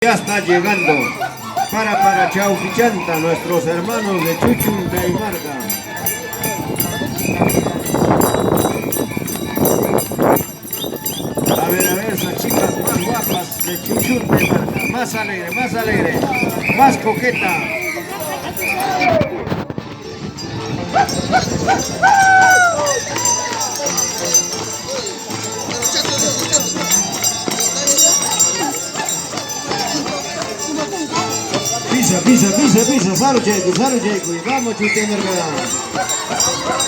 Ya está llegando para Chauquichanta, nuestros hermanos de Chuchunta y Marca. A ver, esas chicas más guapas de Chuchunta y Marca. Más alegre, más coqueta. Pisa, sarucheku, y vamos Chuchunta y Marca.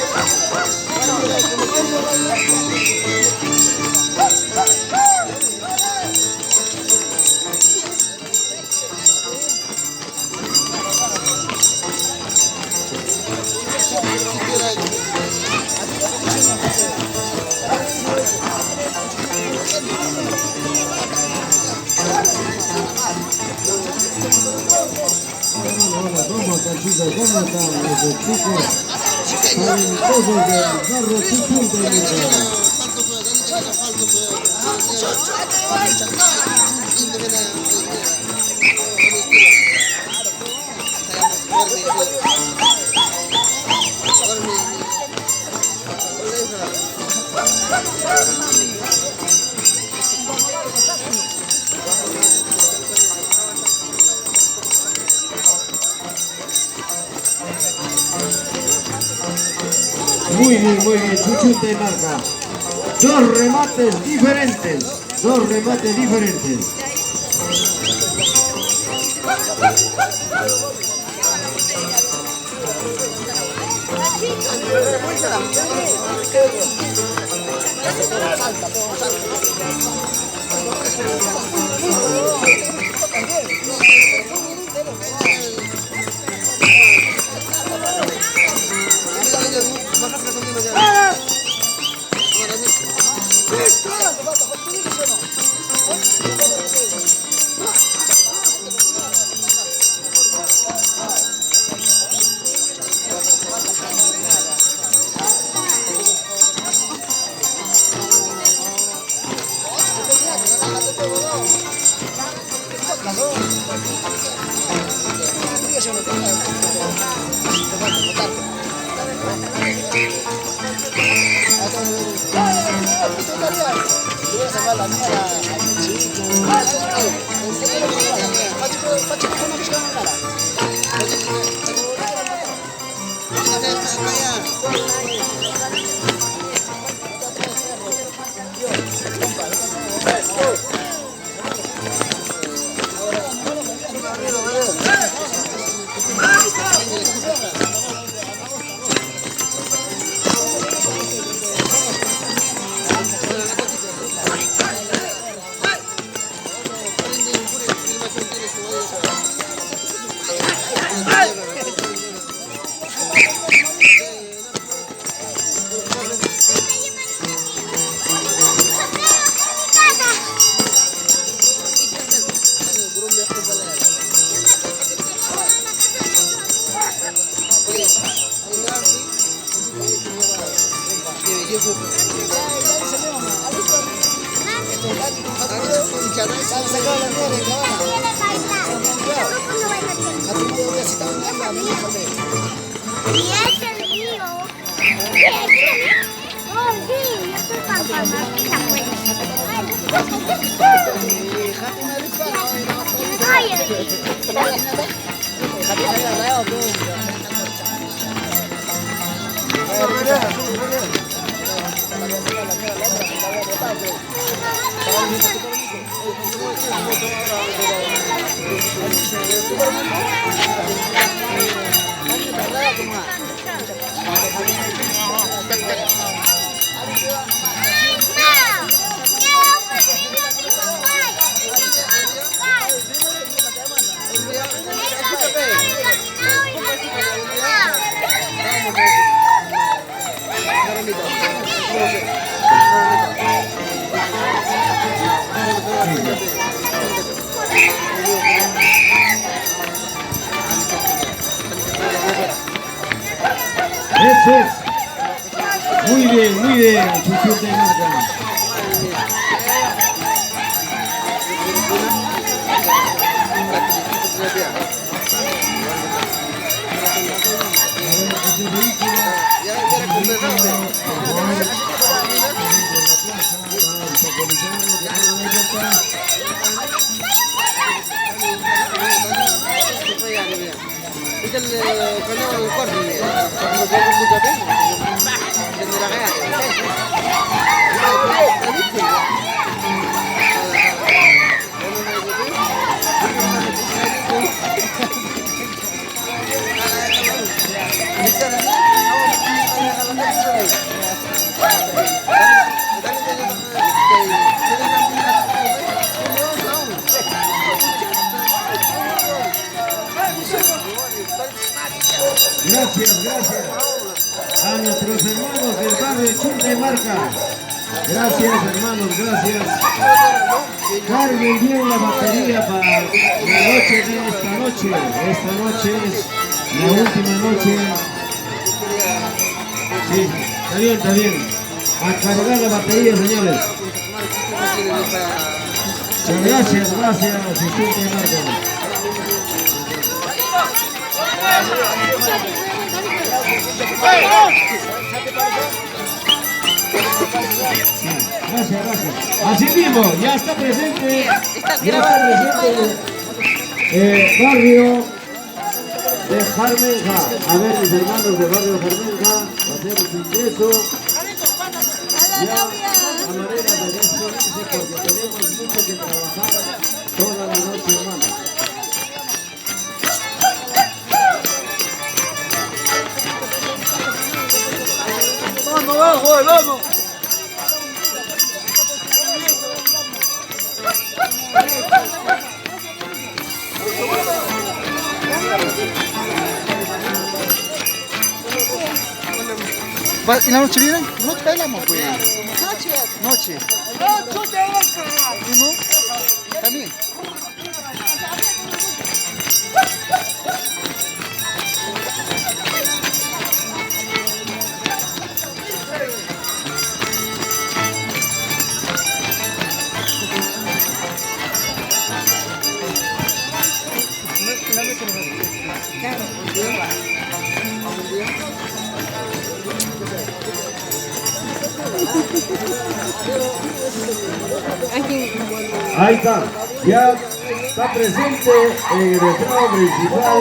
Hola, ¿cómo están chicos? ¿Cómo están los chicos? Talentosos del barrio Chuchunta y Marca. Muy bien, Chuchunta y Marca. Dos remates diferentes. Eso es. Muy bien, Chuchunta y Marca. ese vehículo. Ya era conversante. Es el canal del cuarto. Gracias, gracias a nuestros hermanos del barrio Chuntemarca. Gracias, hermanos, gracias. Carguen bien la batería para la noche de esta noche. Esta noche es la última noche. Sí, está bien, está bien. A cargar la batería, señores. Muchas gracias, gracias, Chuntemarca. Gracias, gracias. Así mismo, ya está presente, barrio de Jarmenja. A ver, mis hermanos del barrio de Jarmenja, hacemos su ingreso. Ya a manera de despedirse porque tenemos mucho que trabajar toda la noche, hermanos. ¡Vamos, vamos, vamos! ¿Y la noche viene? Noche bailamos, pues. Noche. ¿Y no? También. Ahí está, ya está presente en el estado principal.